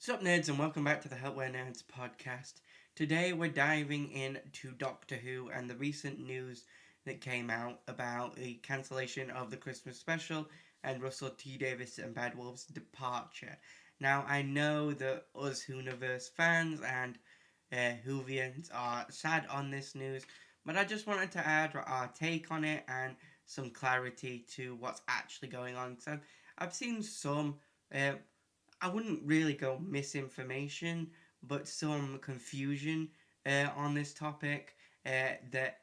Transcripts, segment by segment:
Sup nerds and welcome back to the Helpware Nerds podcast. Today we're diving into Doctor Who and the recent news that came out about the cancellation of the Christmas special and Russell T Davies and Bad Wolf's departure. Now I know that us Whoniverse fans and Whovians are sad on this news, but I just wanted to add our take on it and some clarity to what's actually going on. So I've seen some uh, I wouldn't really go misinformation, but some confusion on this topic. That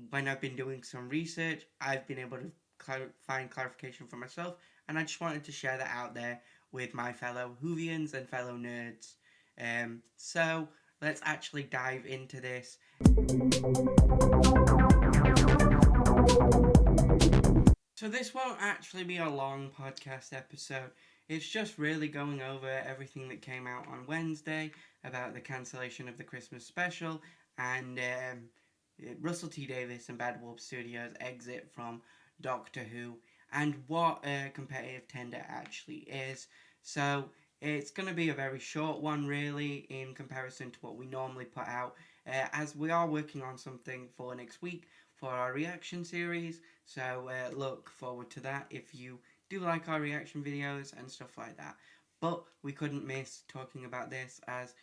when I've been doing some research, I've been able to find clarification for myself, and I just wanted to share that out there with my fellow Whovians and fellow nerds. So let's actually dive into this. So this won't actually be a long podcast episode. It's just really going over everything that came out on Wednesday about the cancellation of the Christmas special and Russell T Davies and Bad Wolf Studios' exit from Doctor Who and what a competitive tender actually is. So it's going to be a very short one, really, in comparison to what we normally put out, as we are working on something for next week for our reaction series. So look forward to that if you do like our reaction videos and stuff like that. But we couldn't miss talking about this as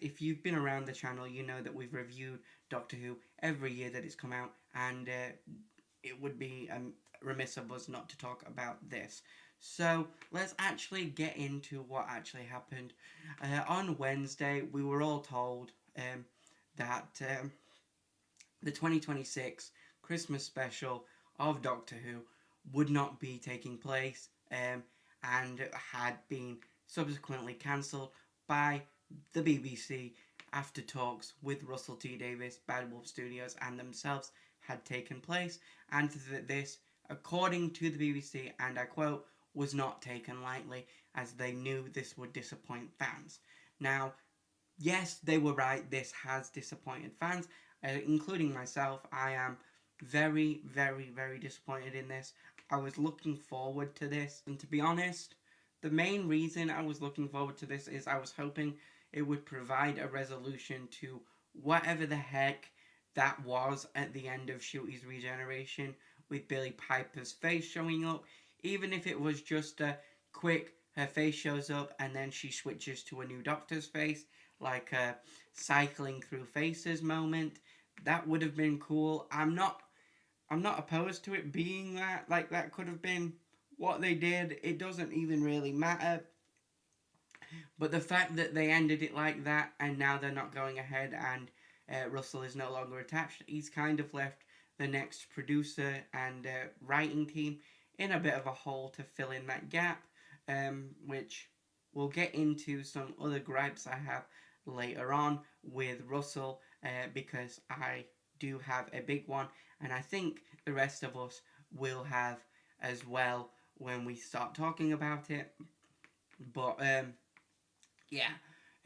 if you've been around the channel, you know that we've reviewed Doctor Who every year that it's come out, and it would be remiss of us not to talk about this. So let's actually get into what actually happened. On Wednesday, we were all told that the 2026 Christmas special of Doctor Who would not be taking place and had been subsequently cancelled by the BBC after talks with Russell T Davies, Bad Wolf Studios, and themselves had taken place, and that this, according to the BBC, and I quote, was not taken lightly, as they knew this would disappoint fans. Now, yes, they were right, this has disappointed fans, including myself. I am very, very, very disappointed in this. I was looking forward to this, and to be honest, the main reason I was looking forward to this is I was hoping it would provide a resolution to whatever the heck that was at the end of Shooty's regeneration, with Billie Piper's face showing up, even if it was just a quick, her face shows up and then she switches to a new Doctor's face, like a cycling through faces moment. That would have been cool. I'm not opposed to it being that. Like, that could have been what they did. It doesn't even really matter. But the fact that they ended it like that and now they're not going ahead and Russell is no longer attached, he's kind of left the next producer and writing team in a bit of a hole to fill in that gap, which we'll get into some other gripes I have later on with Russell, because I do have a big one, and I think the rest of us will have as well when we start talking about it. But yeah,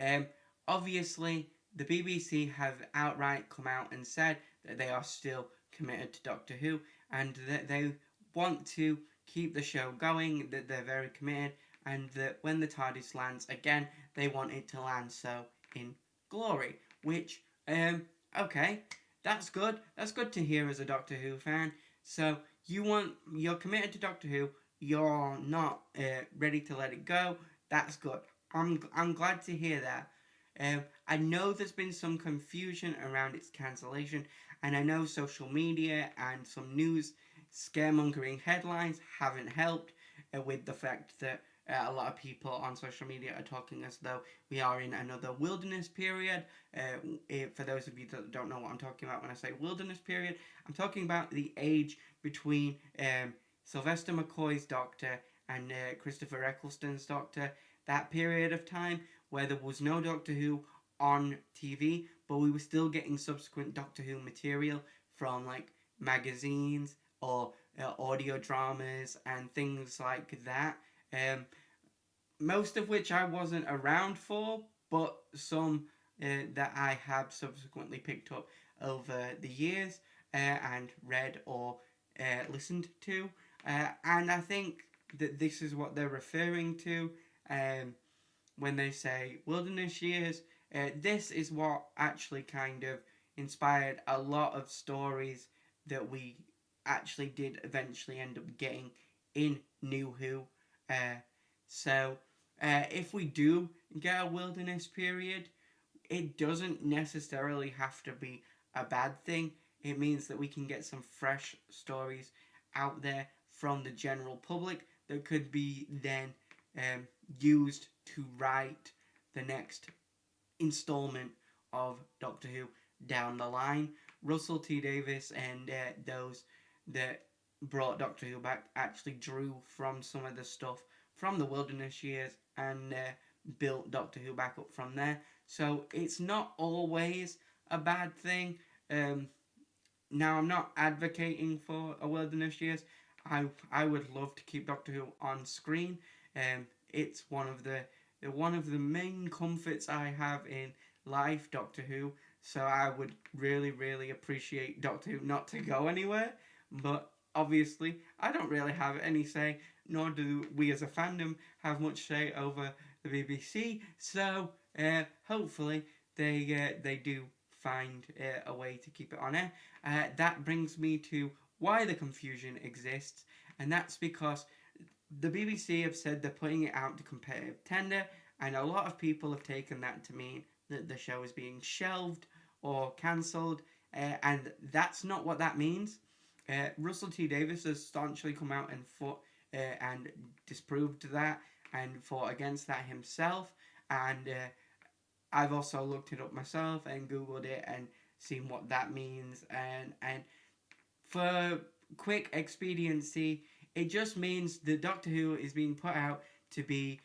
um, obviously the BBC have outright come out and said that they are still committed to Doctor Who and that they want to keep the show going, that they're very committed, and that when the TARDIS lands again, they want it to land so in glory. Which, okay, that's good. That's good to hear as a Doctor Who fan. So you're committed to Doctor Who. You're not ready to let it go. That's good. I'm glad to hear that. I know there's been some confusion around its cancellation, and I know social media and some news scaremongering headlines haven't helped with the fact that a lot of people on social media are talking as though we are in another wilderness period. For those of you that don't know what I'm talking about when I say wilderness period, I'm talking about the age between Sylvester McCoy's Doctor and Christopher Eccleston's Doctor. That period of time where there was no Doctor Who on TV, but we were still getting subsequent Doctor Who material from like magazines or audio dramas and things like that. Most of which I wasn't around for, but some that I have subsequently picked up over the years and read or listened to. And I think that this is what they're referring to. when they say wilderness years. This is what actually kind of inspired a lot of stories that we actually did eventually end up getting in New Who. Uh, so, if we do get a wilderness period, it doesn't necessarily have to be a bad thing. It means that we can get some fresh stories out there from the general public that could be then um, used to write the next installment of Doctor Who down the line. Russell T Davies and those that brought Doctor Who back actually drew from some of the stuff from the Wilderness years and built Doctor Who back up from there. So it's not always a bad thing. Um, Now, I'm not advocating for a Wilderness Years. I would love to keep Doctor Who on screen. It's one of the main comforts I have in life, Doctor Who. So I would really appreciate Doctor Who not to go anywhere. But obviously, I don't really have any say, nor do we as a fandom have much say over the BBC. So hopefully they do find a way to keep it on air. That brings me to why the confusion exists, and that's because the BBC have said they're putting it out to competitive tender, and a lot of people have taken that to mean that the show is being shelved or cancelled, and that's not what that means. Russell T Davies has staunchly come out and disproved that and fought against that himself, and I've also looked it up myself and googled it and seen what that means, and for quick expediency, it just means that Doctor Who is being put out to be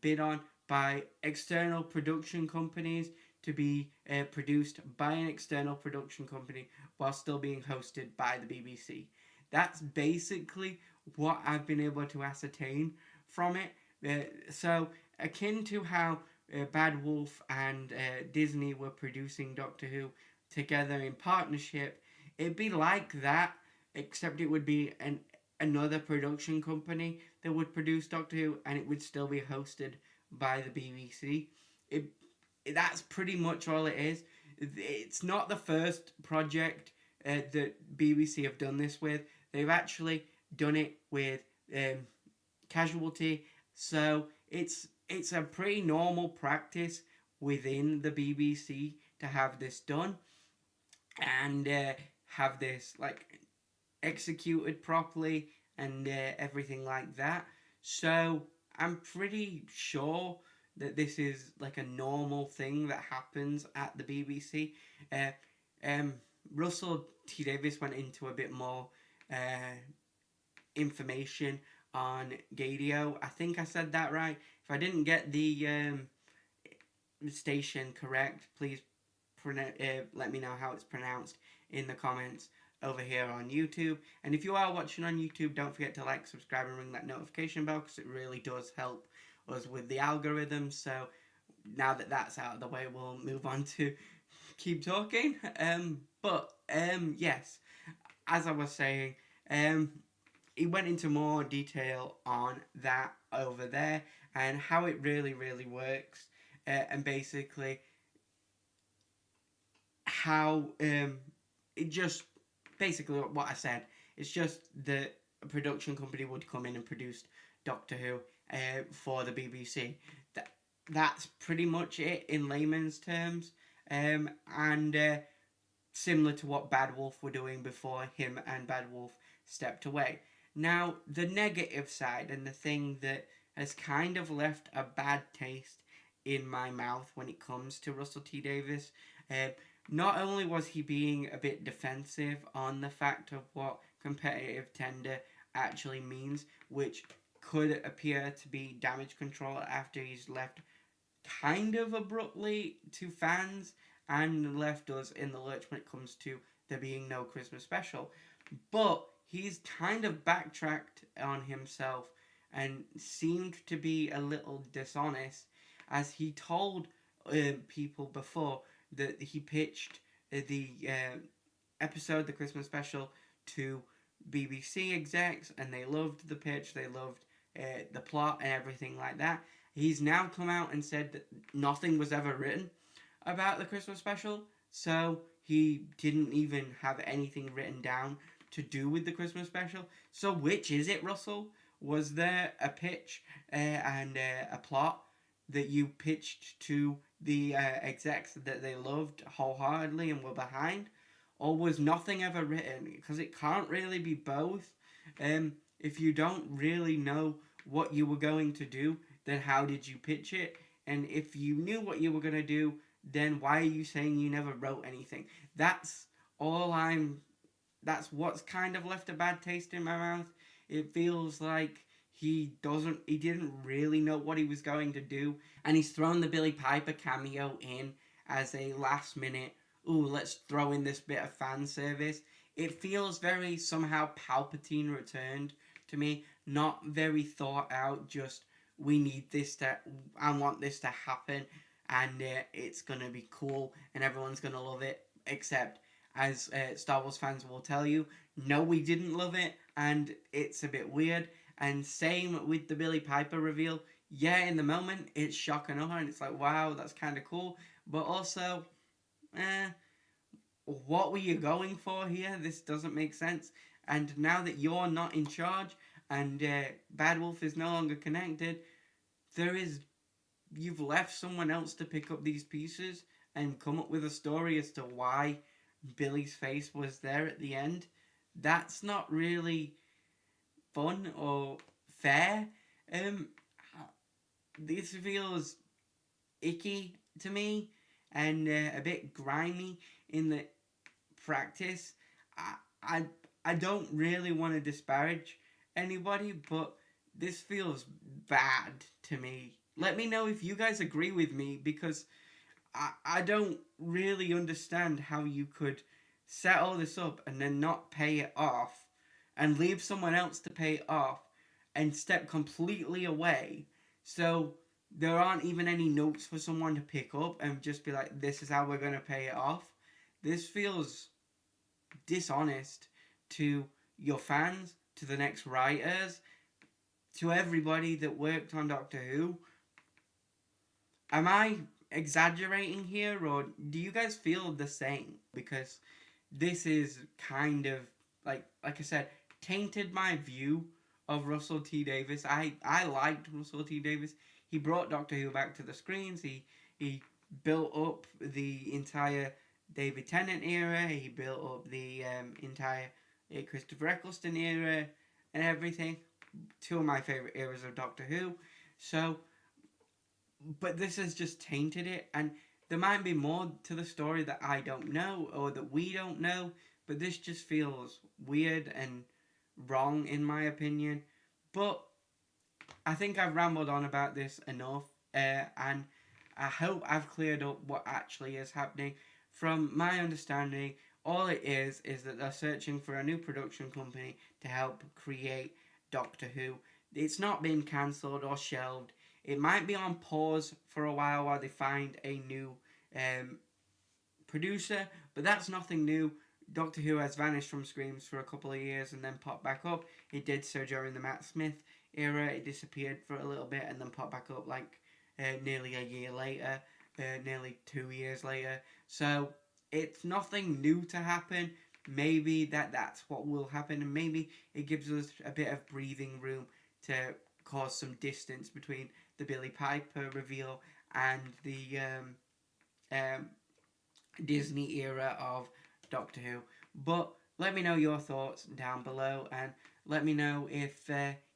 bid on by external production companies, to be produced by an external production company while still being hosted by the BBC. That's basically what I've been able to ascertain from it. So, akin to how Bad Wolf and Disney were producing Doctor Who together in partnership, it'd be like that, except it would be another production company that would produce Doctor Who, and it would still be hosted by the BBC. It That's pretty much all it is. It's not the first project that BBC have done this with. They've actually done it with Casualty, so it's a pretty normal practice within the BBC to have this done and have this like executed properly and everything like that. So I'm pretty sure that this is like a normal thing that happens at the BBC. Uh, um, Russell T Davies went into a bit more information on Gadio. I think I said that right. If I didn't get the station correct, please let me know how it's pronounced in the comments over here on YouTube. And if you are watching on YouTube, don't forget to like, subscribe, and ring that notification bell because it really does help us with the algorithm. So now that that's out of the way, we'll move on to keep talking. Yes, as I was saying, he went into more detail on that over there and how it really works, and basically how it just basically what I said. It's just that a production company would come in and produce Doctor Who for the BBC. That's pretty much it in layman's terms, and similar to what Bad Wolf were doing before him and Bad Wolf stepped away. Now, the negative side and the thing that has kind of left a bad taste in my mouth when it comes to Russell T Davies, not only was he being a bit defensive on the fact of what competitive tender actually means, which could appear to be damage control after he's left kind of abruptly to fans and left us in the lurch when it comes to there being no Christmas special. But he's kind of backtracked on himself and seemed to be a little dishonest, as he told people before that he pitched the episode, the Christmas special, to BBC execs, and they loved the pitch, they loved the plot and everything like that. He's now come out and said that nothing was ever written about the Christmas special, so he didn't even have anything written down to do with the Christmas special. So which is it, Russell? Was there a pitch and a plot that you pitched to the execs that they loved wholeheartedly and were behind? Or was nothing ever written? Because it can't really be both. If you don't really know what you were going to do, then how did you pitch it? And if you knew what you were going to do, then why are you saying you never wrote anything? That's what's kind of left a bad taste in my mouth. It feels like he didn't really know what he was going to do, and he's thrown the Billie Piper cameo in as a last minute, ooh, let's throw in this bit of fan service. It feels very somehow Palpatine returned to me, not very thought out, just we need this to, I want this to happen, and it's gonna be cool, and everyone's gonna love it, except, as Star Wars fans will tell you, no, we didn't love it, and it's a bit weird. And same with the Billie Piper reveal. Yeah, in the moment, it's shock and awe, and it's like, wow, that's kind of cool. But also, what were you going for here? This doesn't make sense. And now that you're not in charge, and Bad Wolf is no longer connected, you've left someone else to pick up these pieces and come up with a story as to why Billie's face was there at the end. That's not really fun or fair. This feels icky to me and a bit grimy in the practice. I don't really want to disparage anybody, but this feels bad to me. Let me know if you guys agree with me, because I don't really understand how you could set all this up and then not pay it off and leave someone else to pay it off and step completely away. So there aren't even any notes for someone to pick up and just be like, this is how we're going to pay it off. This feels dishonest to your fans, to the next writers, to everybody that worked on Doctor Who. Am I exaggerating here, or do you guys feel the same? Because this is kind of, like I said, tainted my view of Russell T Davies. I liked Russell T Davies. He brought Doctor Who back to the screens. He built up the entire David Tennant era. He built up the entire Christopher Eccleston era and everything. Two of my favourite eras of Doctor Who. So, but this has just tainted it, and there might be more to the story that I don't know, or that we don't know, but this just feels weird and wrong in my opinion. But I think I've rambled on about this enough, and I hope I've cleared up what actually is happening. From my understanding, all it is that they're searching for a new production company to help create Doctor Who. It's not been cancelled or shelved. It might be on pause for a while they find a new producer, but that's nothing new. Doctor Who has vanished from screens for a couple of years and then popped back up. It did so during the Matt Smith era. It disappeared for a little bit and then popped back up like nearly a year later, nearly 2 years later. So it's nothing new to happen. Maybe that's what will happen, and maybe it gives us a bit of breathing room to cause some distance between the Billie Piper reveal and the Disney era of Doctor Who. But let me know your thoughts down below, and let me know if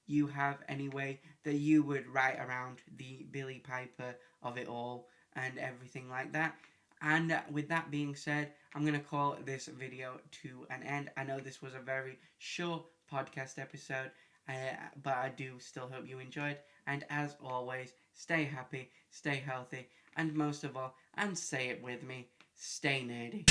you have any way that you would write around the Billie Piper of it all and everything like that. And with that being said, I'm going to call this video to an end. I know this was a very short podcast episode, but I do still hope you enjoyed. And as always, stay happy, stay healthy, and most of all, and say it with me, stay nerdy.